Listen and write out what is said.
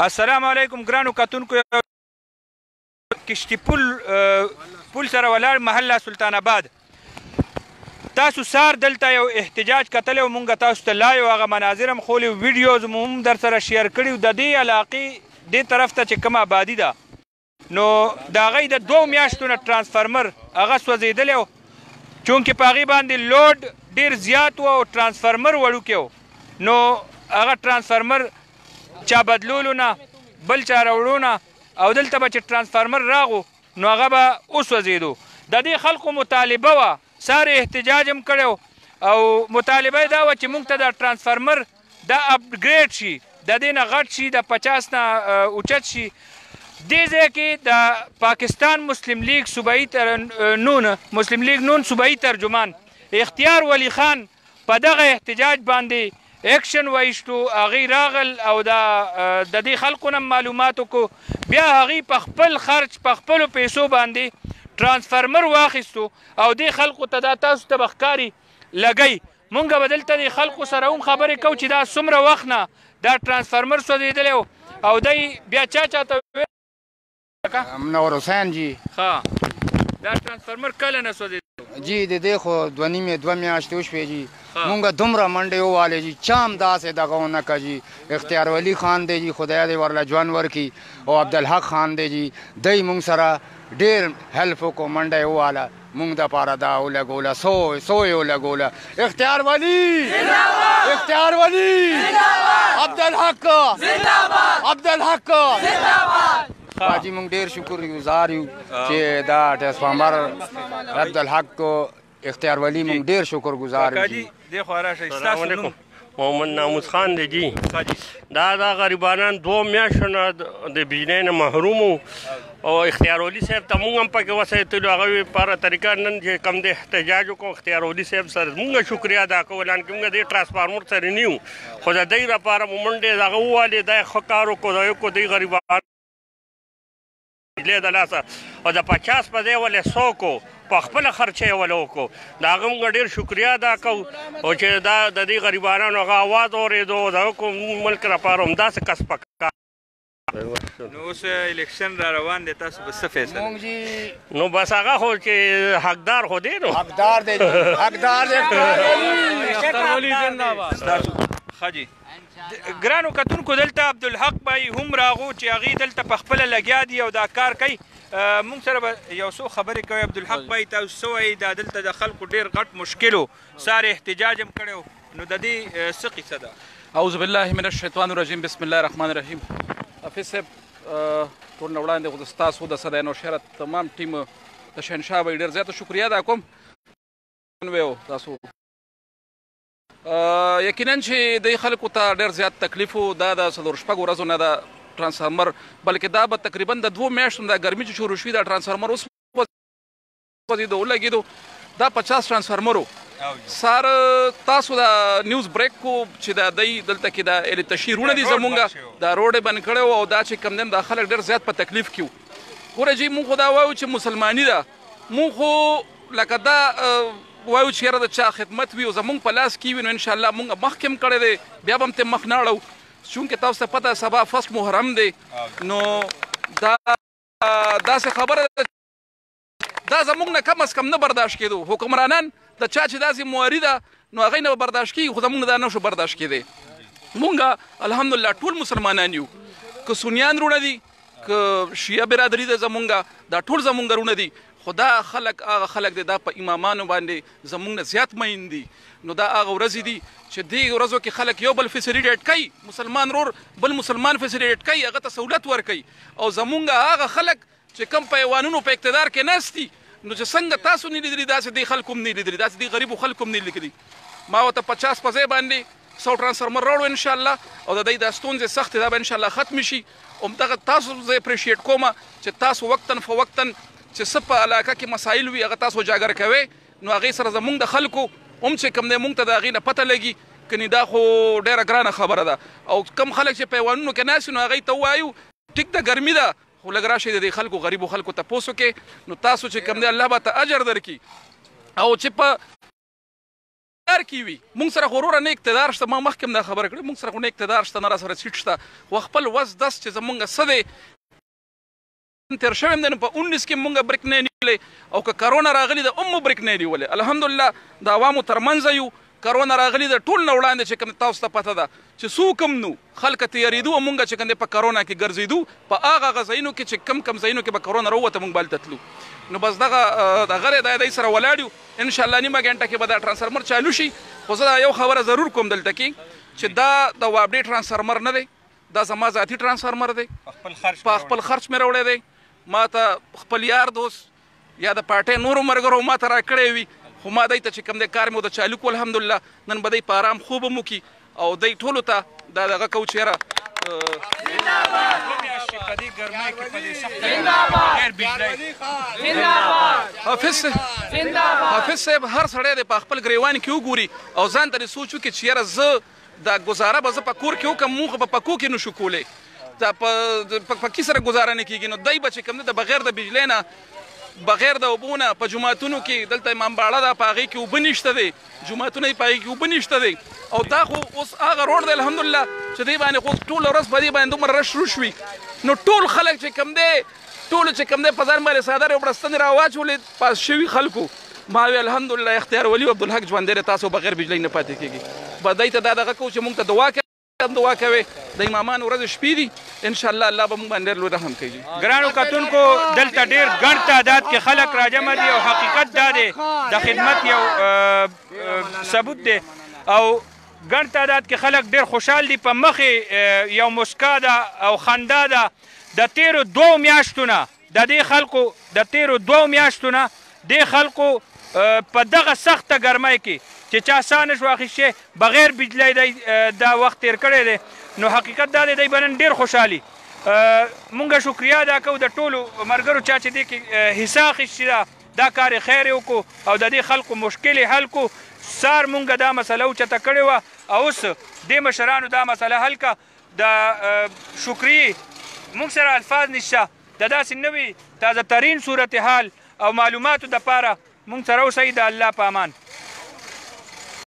السلام علیکم ګرانو کتونکو. کشتي پل سره ولاړ محله سلطان آباد. تاسو سار دلته یو احتجاج کتلی او مونږ تاسو ته لایو هغه مناظر هم ښولي، ویډیوز مو هم در سره شیر کړي. د دې علاقې دې طرف ته چې کومه آبادي ده نو د هغې د 2 میاشتو نه ټرانسفارمر هغه سوځېدلی و، چونکې په هغې باندې لوډ ډېر زیات و او ټرانسفارمر وړوکی و. نو هغه ټرانسفارمر چا بدلولو نه بل چا راوړو نه او دلته به چې ټرانسفارمر راغو نو هغه به وسوځېدو. د دې خلکو مطالبه وه، سار احتجاج هم کړی او مطالبه یې دا وه چې موږ ته دا ټرانسفارمر دا اپګریډ شي، د دې نه غټ شي، د 50 نه اوچت شي. دې ځای کې د پاکستان مسلم لیگ نون صوبایي ترجمان اختیار ولی خان په دغه احتجاج باندې ایکشن وایشتو. هغې راغل او د دې خلکو نه معلومات وکړو، بیا هغې په خپل خرچ په خپلو پیسو باندې ټرانسفارمر واخیستو او دې خلکو ته دا تاسو ته به ښکاري لګی. مونږ به دلته د خلکو سره هم خبرې کوو چې دا څومره وخت نه دا ټرانسفارمر سوځېدلی و او دی بیا چاته منور حسین جی ها دا ټرانسفارمر کله نه سوځېدلی جی؟ د دې خو 2 میاشتې وشوې جی. مونږ دومره منډې ووالې جي، چام داسې دغه ونه که جي. اختیار ولی خان دی جي، خدای دې ورله ژوند ورکړي، او عبدالحق خان دی جي، دی مونږ سره ډېر هیلپ وکړو، منډه یې وواله مونږ دپاره دا ولګوله، سو یې ولګوله. اختیار ولی اختیار ولی عبدالحق حاجی مونږ ډېر شکر ګزار یو چې دا ټرانسفارمر عبدالحق اختیار ولی مونږ ډېر شکر گزار یو. محمد ناموس خان دی جی. دا غریبانان 2 میاشتو نه د بجلی نه محروم وو او اختیار ولی صاحب ته مونږ هم پکې وسایتلو. هغه په طریقه نن چې کوم د احتجاج وکړو اختیار ولی صاحب سره مونږ شکریا ادا کوو، لانکې مونږ د ټرانسفارمر سره نه یو، خو د دی لپاره مو منډې هغه ووالې، دا یې ښه کار وکړو، دی غریبان د لاسه او د 50 په ځای ولې 100 کو په خپله خرچه یې ولې وکړو. د هغه مونږ ډېر شکریا ادا کوو او چې دا د دې غریبانانو هغه اواز اورېدو د هغه ملک لپاره همداسې کس پکار. نو اوس الیکشن را روان دی، تاسو به څه فیصله؟ نو بس هغه خو چې حقدار خو دی، نو حقدار دی ښه جي. ګرانو کتونکو دلته عبدالحق بای هم راغو چې هغې دلته په خپله لګیا دي او دا کار کوي. مونږ سره به یو څو خبرې کوي. عبدالحق بای تاسو څه وایي؟ دا دلته د خلکو ډېر غټ مشکل و، سار احتجاج هم کړی و، نو د دې څه قصه ده؟ اعوذ بالله من الشیطان الرجیم، بسم الله الرحمن الرحیم. حافظ صاحب ټول نه وړاندې خو د ستاسو د صدای نوشهره تمام ټیم د شهنشاه به ډېر زیاته شکریا ادا کوم. تاسو یقینا چې د خلکو ته ډېر زیات تکلیف و، دا د 4-5 ورځو نه د ټرانسفارمر، بلکې دا به تقریبا د 2 میاشتو نه د ګرمي چې شروع شوي دا ټرانسفارمر اوس وځېدو ولګېدو. دا 50 ټرانسفارمر و. سار تاسو د نیوز بریک کو چې دا دی دلته کې د تشهیرونه دي زمونږ دا روډ یې بند کړی و او دا چې کوم دی دا خلک ډېر زیات په تکلیف کې وو. ګوره جي مونږ خو دا وایو چې مسلماني ده، مونږ خو لکه دا وایو چې یاره د چا خدمت وي او زمونږ په لاس کې وي نو انشاءالله مونږ مخکې هم کړی دی، بیا به هم ته مخ نه اړو، چونکې تاسو ته پته سبا فسټ محرم دی. نو دا داسې خبره ده دا زمونږ نه کم از کم نه برداشت کېدو. حکمرانان د چا چې داسې مواري ده نو هغې نه به برداشت کېږي، خو زمونږ دا نه شو برداشت کېدی. مونږ الحمدلله ټول مسلمانان یو، که سنیان رونه دي که شیعه برادري ده زمونږ دا ټول زمونږ رونه دي، خو دا خلک هغه خلک دی دا په امامانو باندې زمونږ نه زیات مین دي. نو دا هغه ورځې دي چې دې ورځو کې خلک یو بل فیسیلیټیټ کوي، مسلمان رور بل مسلمان فیسیلیټیټ کوي، هغه ته سهولت ورکوي. او زمونږ هغه خلک چې کم په ایوانونو په اقتدار کې ناست دي نو چې څنګه تاسو نه لیدلي داسې دې خلکو هم نه لیدلي، داسې دې غریبو خلکو هم نه لیدلي. ما ورته 50 په ځای باندې 100 ټرانسفارمر راوړو انشاءالله او د دوی دا ستونزې سختې دا به انشاءالله ختمې شي. همدغه تاسو زه اپریشیټ کوم چې تاسو وقتاً فوقتاً چې څه په علاقه کې مسایل وي هغه تاسو اجاګر کوئ، نو هغې سره زمونږ د خلکو هم چې کوم دی مونږ ته د هغې نه پته لګي. کنې دا خو ډېره ګرانه خبره ده او کم خلک چې په ایوانونو کې ناست نو هغې ته ووایو ټیک ده ګرمي ده خو لږ راشئ د دې خلکو غریبو خلکو تپوس وکړئ، نو تاسو چې کوم دی الله به ته اجر درکړي. او چې په اختیار کې وي موږ سره خو وروره نه اقتدار شته ما مخکې هم دا خبره کړې موږ سره خو نه اقتدار شته نه راسره سیټ شته خو خپل وس دس چې زمونږ څه دی تېر شوی هم دی نو په 19 کې مونږ بریک نه نیولی او که کرونا راغلي ده هم مو بریک نه نیولی الحمدلله د عوامو ترمنځه یو کرونا راغلي ده ټول نه وړاندې چې کوم تاسو ته پته ده چې څوک هم نو خلک تیارېدو او مونږ چې کوم دی په کرونا کې ګرځېدو په هغه ځایونو کې چې کم ځایونو کې به کرونا راووته مونږ به هلته تلو نو بس دغه دی دی سره ولاړ یو انشاءالله نیمه ګنټه کې به دا ټرانسفرمر چالو شي خو زه دا یو خبره ضرور کوم دلته کې چې دا د وابډې ټرانسفرمر نه دی دا زما ذاتي ټرانسفرمر دی په خپل خرچ مې راوړی دی ما ته خپل یار دوست یا د پارټۍ نورو ملګرو ما ته راکړی وي خو ما دی ته چې کوم دی کار مې د چالو کړو الحمدلله نن به دی په ارام خوب هم وکړي او دی ټولو ته دا دغه کوو چې یاره حافظ صاحب هر سړی دی په خپل ګریوان کې وګوري او ځان ته دې سوچ وکړي چې یاره زه دا ګزاره به زه په کور کې وکړم موږ به په کور کې نشو کولی دا په کې سره ګزاره نه کېږي نو دی به چې کوم دی د بغیر د بجلۍ نه بغیر د اوبو نه په جوماتونو کې دلته امام باړه ده په هغې کې اوبه نشته دی جوماتونه یې په هغې کې اوبه نشته دی او دا خو اوس هغه روډ دی الحمدلله چې دی باندې خو ټوله ورځ په دې باندې دومره رش روش وي نو ټول خلک چې کوم دی ټولو چې کوم دی په ځان باندې څادرې او بړستنې راواچولې پاس شوي خلکو ما وی الحمدلله اختیار ولي عبدالحق ژوندی دی تاسو بغیر بجلۍ نه پاتې کېږي به دی ته دا دغه کوو چې مونږ ته دعا کوي دعا کوي د امامان ورځ شپې دي انشاءالله الله به مونږ باندې ډېر لوی رحم کوي ګرانو کتونکو دلته ډېر ګڼ تعداد کې خلک راجمع دي او حقیقت دا دی د خدمت یو ثبوت دی او ګڼ تعداد کې خلک ډېر خوشحال دي په مخې یو مسکا ده او خندا ده د تیرو 2 میاشتو نه د دې خلکو د تیرو 2 میاشتو نه دې خلکو په دغه سخته ګرمۍ کې چې چا ساه نشو اخیستی بغیر بجلی دی دا وخت تیر کړی دی نو حقیقت دا دی دی به نن ډېر خوشحالي مونږ شکریا ادا کوو د ټولو ملګرو چا چې دې کې حصه اخیستې ده دا کار یې خیر یې وکړو او د دې خلکو مشکل یې حل کړو سار مونږ دا مسله اوچته کړې وه او اوس دې مشرانو دا مسله حل کړه د شکریې مونږ سره الفاظ نشته د داسې نوي تازه ترین صورتحال او معلوماتو دپاره مونږ سره اوسئ د الله په امان